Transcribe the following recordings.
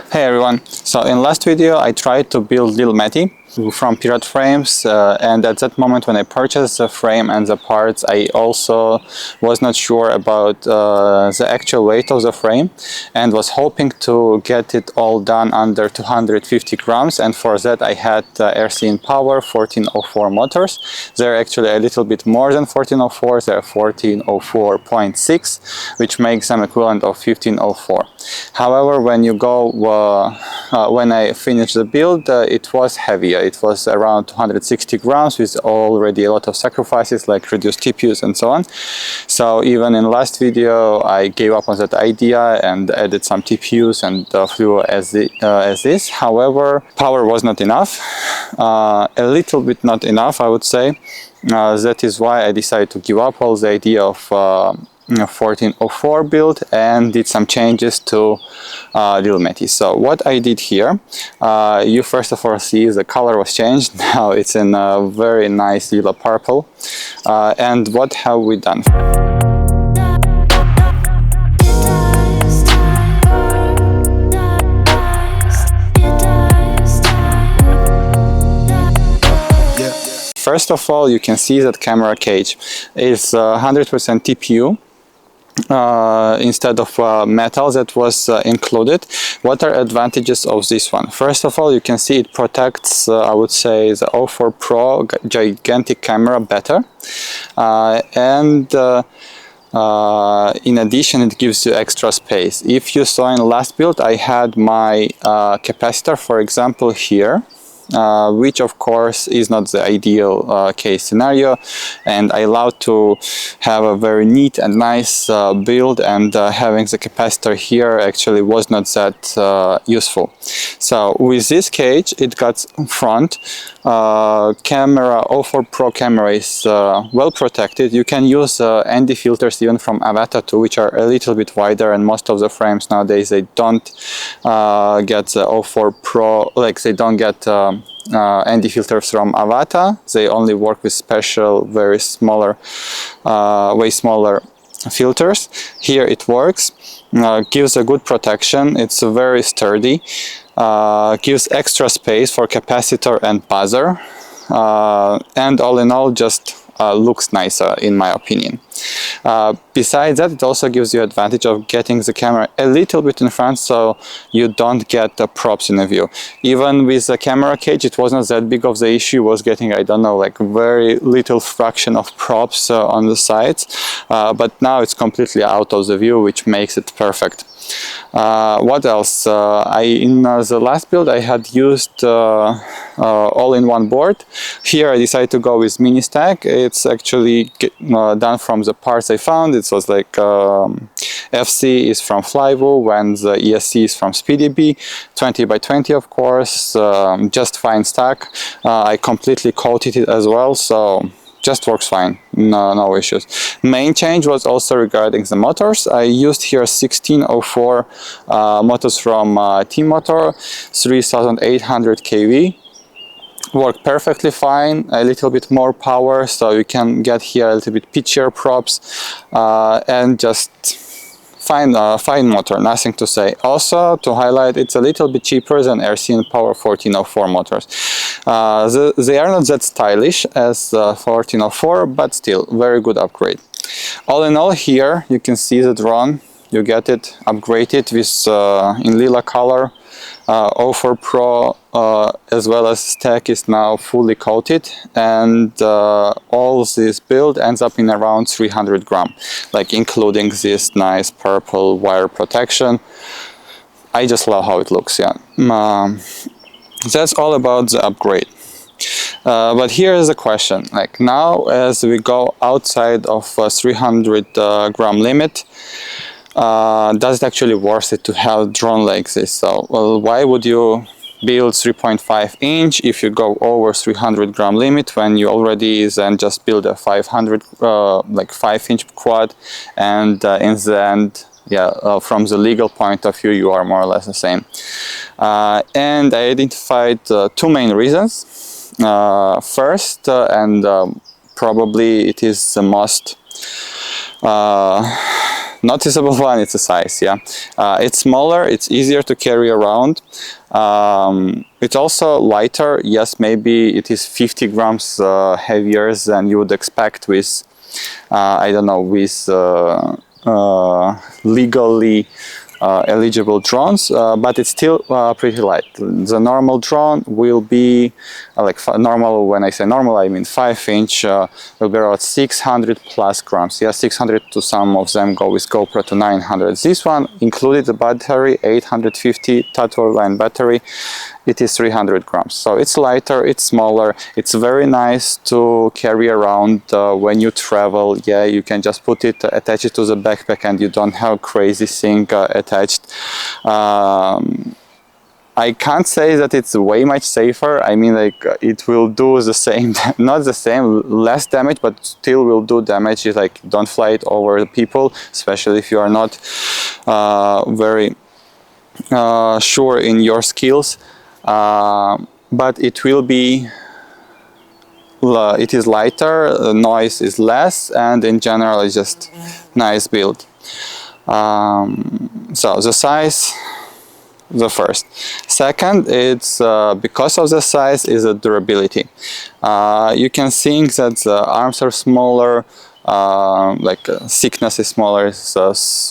Hey everyone, so in last video I tried to build Lil Matey from Pirate Frames and at that moment when I purchased the frame and the parts I also was not sure about the actual weight of the frame and was hoping to get it all done under 250 grams, and for that I had RC Power 1404 motors. They're actually a little bit more than 1404, they're 1404.6, which makes them equivalent of 1504. However, when you go when I finished the build, it was heavier. It was around 260 grams with already a lot of sacrifices like reduced TPUs and so on. So even in last video I gave up on that idea and added some TPUs and flew as is. However, power was not enough, a little bit not enough, I would say. That is why I decided to give up all the idea of 1404 build and did some changes to Lil Matey. So what I did here, you first of all see the color was changed. Now it's in a very nice lila purple. And what have we done? First of all, you can see that camera cage is 100% TPU. Instead of metal that was included. What are advantages of this one? First of all, you can see it protects, I would say, the 04 Pro gigantic camera better, and in addition it gives you extra space. If you saw in last build, I had my capacitor, for example, here. Which of course is not the ideal case scenario, and I allowed to have a very neat and nice build, and having the capacitor here actually was not that useful. So with this cage it got front camera, 04 Pro camera is well protected. You can use ND filters even from Avata 2, which are a little bit wider, and most of the frames nowadays they don't get the 04 Pro, like they don't get ND filters from Avata. They only work with special, very smaller, way smaller filters. Here it works, gives a good protection, it's very sturdy, gives extra space for capacitor and buzzer, and all in all just looks nicer in my opinion. Besides that, it also gives you advantage of getting the camera a little bit in front, so you don't get the props in the view. Even with the camera cage, it wasn't that big of the issue. Was getting, I don't know, like very little fraction of props on the sides, but now it's completely out of the view, which makes it perfect. What else? In the last build I had used all-in-one board. Here I decided to go with mini stack. It's actually done from the parts I found. It was like FC is from Flyvo and the ESC is from Speedybee. 20 by 20 of course, just fine stack. I completely coated it as well, so just works fine, no issues. Main change was also regarding the motors. I used here 1604 motors from T-Motor, 3800 kV. Work perfectly fine, a little bit more power, so you can get here a little bit pitchier props, and just fine motor, nothing to say. Also to highlight, it's a little bit cheaper than RC Power 1404 motors. They are not that stylish as 1404, but still very good upgrade. All in all, here you can see the drone. You get it upgraded with in lila color. 04 Pro as well as stack is now fully coated, and all this build ends up in around 300 gram, like including this nice purple wire protection. I just love how it looks, yeah. That's all about the upgrade. But here is the question, like now as we go outside of 300 gram limit, does it actually worth it to have drone like this? So, well, why would you build 3.5 inch if you go over 300 gram limit when you already then just build a 500 like 5-inch quad, and in the end, yeah, from the legal point of view you are more or less the same. And I identified two main reasons. First, and probably it is the most noticeable one, it's the size. Yeah, it's smaller, it's easier to carry around. It's also lighter. Yes, maybe it is 50 grams heavier than you would expect with I don't know, with legally eligible drones, but it's still pretty light. The normal drone will be like normal. When I say normal, I mean 5-inch. Will be around 600 plus grams. Yeah, 600 to some of them go with GoPro to 900. This one included the battery, 850 Tattu R line battery. It is 300 grams, so it's lighter, it's smaller, it's very nice to carry around when you travel. Yeah, you can just put it, attach it to the backpack, and you don't have crazy thing attached. I can't say that it's way much safer. I mean, like, it will do the same, not the same, less damage, but still will do damage. It's like, don't fly it over people, especially if you are not very sure in your skills. But it will be, it is lighter, noise is less, and in general it's just nice build. So the size, the first. Second, it's because of the size, is the durability. You can think that the arms are smaller, thickness is smaller. It's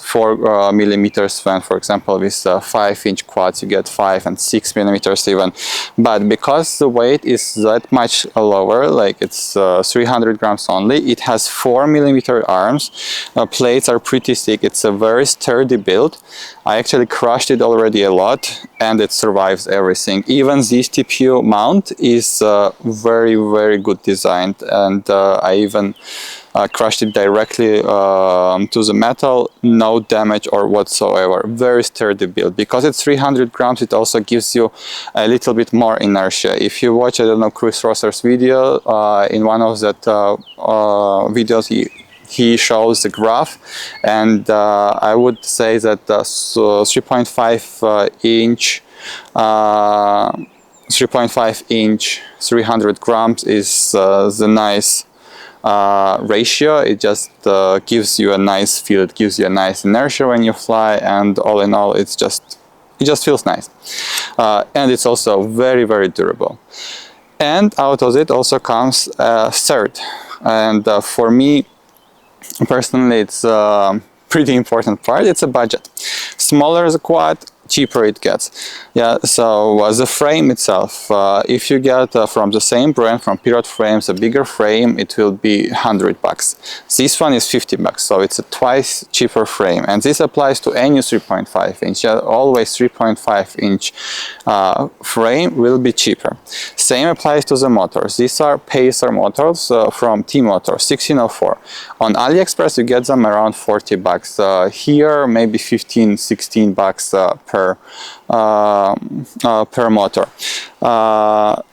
4 millimeters when, for example, with 5-inch quads you get 5 and 6 millimeters even. But because the weight is that much lower, like it's 300 grams only, it has 4 millimeter arms. Plates are pretty thick. It's a very sturdy build. I actually crushed it already a lot, and it survives everything. Even this TPU mount is very, very good designed, and I even crushed it directly to the metal, no damage or whatsoever. Very sturdy build. Because it's 300 grams, it also gives you a little bit more inertia. If you watch, I don't know, Chris Rosser's video, in one of that videos, he shows the graph, and I would say that 3.5 inch 300 grams is the nice ratio. It just gives you a nice feel, it gives you a nice inertia when you fly, and all in all it just feels nice. And it's also very, very durable. And out of it also comes third, and for me personally it's a pretty important part. It's a budget. Smaller the quad, cheaper it gets. Yeah, so the frame itself, if you get from the same brand, from Pirate Frames, a bigger frame, it will be $100. This one is $50, so it's a twice cheaper frame, and this applies to any 3.5 inch. Always 3.5 inch frame will be cheaper. Same applies to the motors. These are Pacer motors from T-Motor 1604. On AliExpress you get them around $40. Here maybe 15-16 bucks per motor.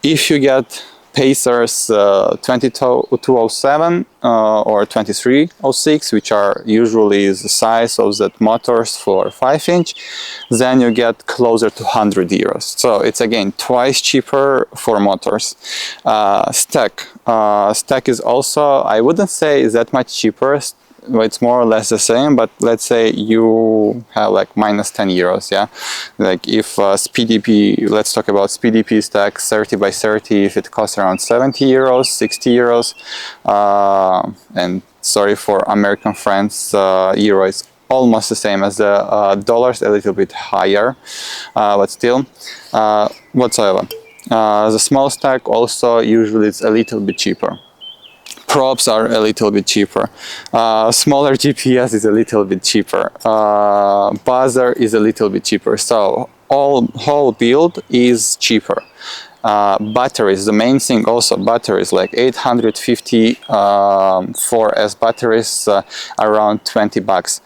If you get Pacers 2207 or 2306, which are usually the size of that motors for 5-inch, then you get closer to €100. So it's again twice cheaper for motors. Stack is also, I wouldn't say that much cheaper. It's more or less the same, but let's say you have like minus €10, yeah. Like if Speedybee, let's talk about Speedybee stack 30 by 30, if it costs around €70, €60, and sorry for American friends, euro is almost the same as the dollars, a little bit higher, but still, whatsoever. The small stack also usually it's a little bit cheaper. Props are a little bit cheaper. Smaller GPS is a little bit cheaper. Buzzer is a little bit cheaper. So whole build is cheaper. Batteries, the main thing also, batteries like 850 4S batteries, around $20.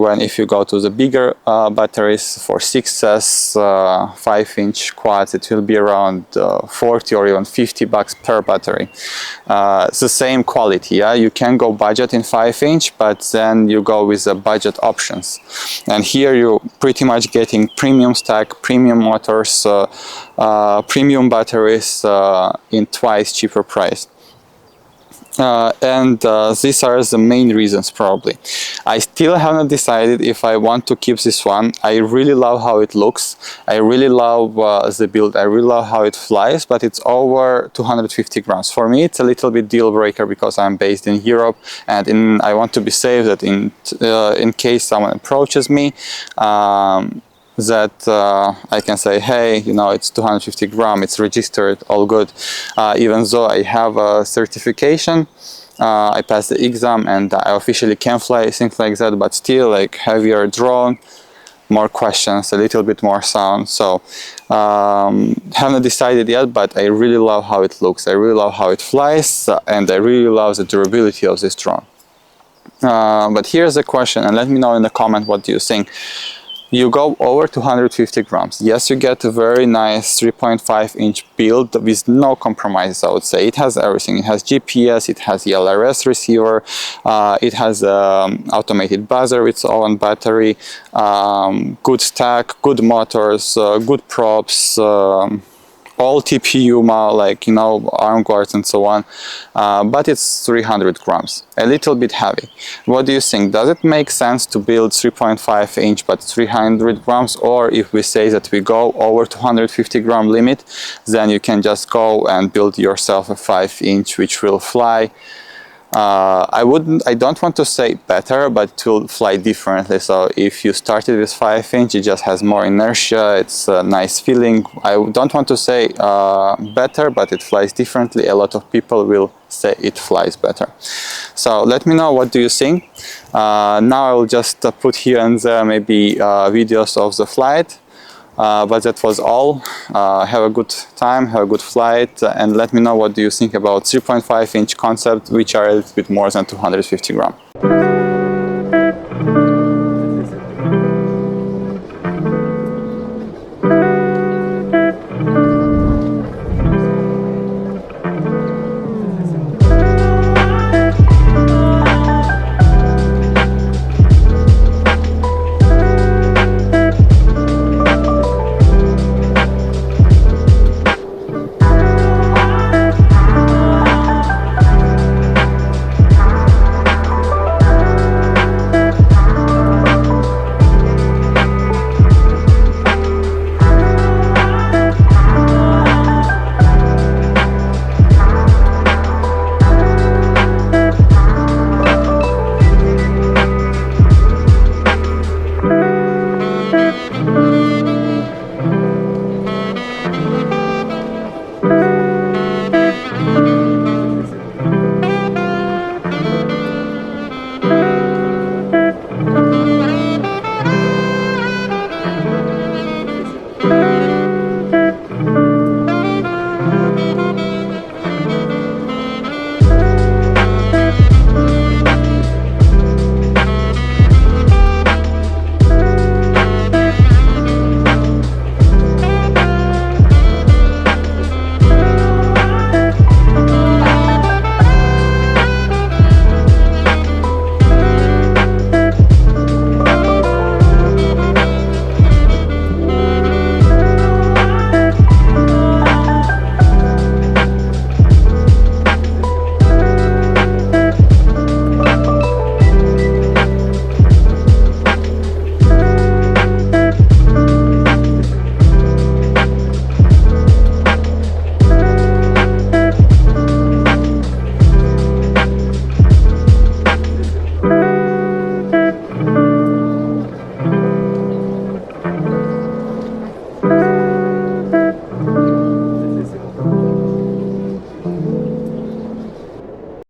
When if you go to the bigger batteries for 6S 5-inch quads, it will be around 40 or even $50 per battery. It's the same quality, yeah. You can go budget in 5-inch, but then you go with the budget options, and here you pretty much getting premium stack, premium motors, premium batteries in twice cheaper price. These are the main reasons probably. I still haven't decided if I want to keep this one. I really love how it looks. I really love the build. I really love how it flies, but it's over 250 grams. For me, it's a little bit deal breaker because I'm based in Europe, and I want to be safe that in case someone approaches me, that I can say, hey, you know, it's 250 grams, it's registered, all good. Even though I have a certification, I passed the exam and I officially can fly, things like that, but still, like, heavier drone, more questions, a little bit more sound. So haven't decided yet, but I really love how it looks. I really love how it flies, and I really love the durability of this drone. But here's the question, and let me know in the comment what do you think. You go over 250 grams. Yes, you get a very nice 3.5-inch build with no compromises, I would say. It has everything. It has GPS, it has the LRS receiver, it has automated buzzer with its own battery, good stack, good motors, good props, all TPU, like, you know, arm guards and so on, but it's 300 grams, a little bit heavy. What do you think? Does it make sense to build 3.5-inch but 300 grams, or if we say that we go over 250 gram limit, then you can just go and build yourself a 5-inch which will fly? I don't want to say better, but it will fly differently. So if you started with 5-inch, it just has more inertia, it's a nice feeling. I don't want to say better, but it flies differently. A lot of people will say it flies better. So let me know, what do you think? Now I will just put here and there maybe videos of the flight. But that was all. Have a good time, have a good flight, and let me know what do you think about 3.5-inch concept, which are a little bit more than 250 grams.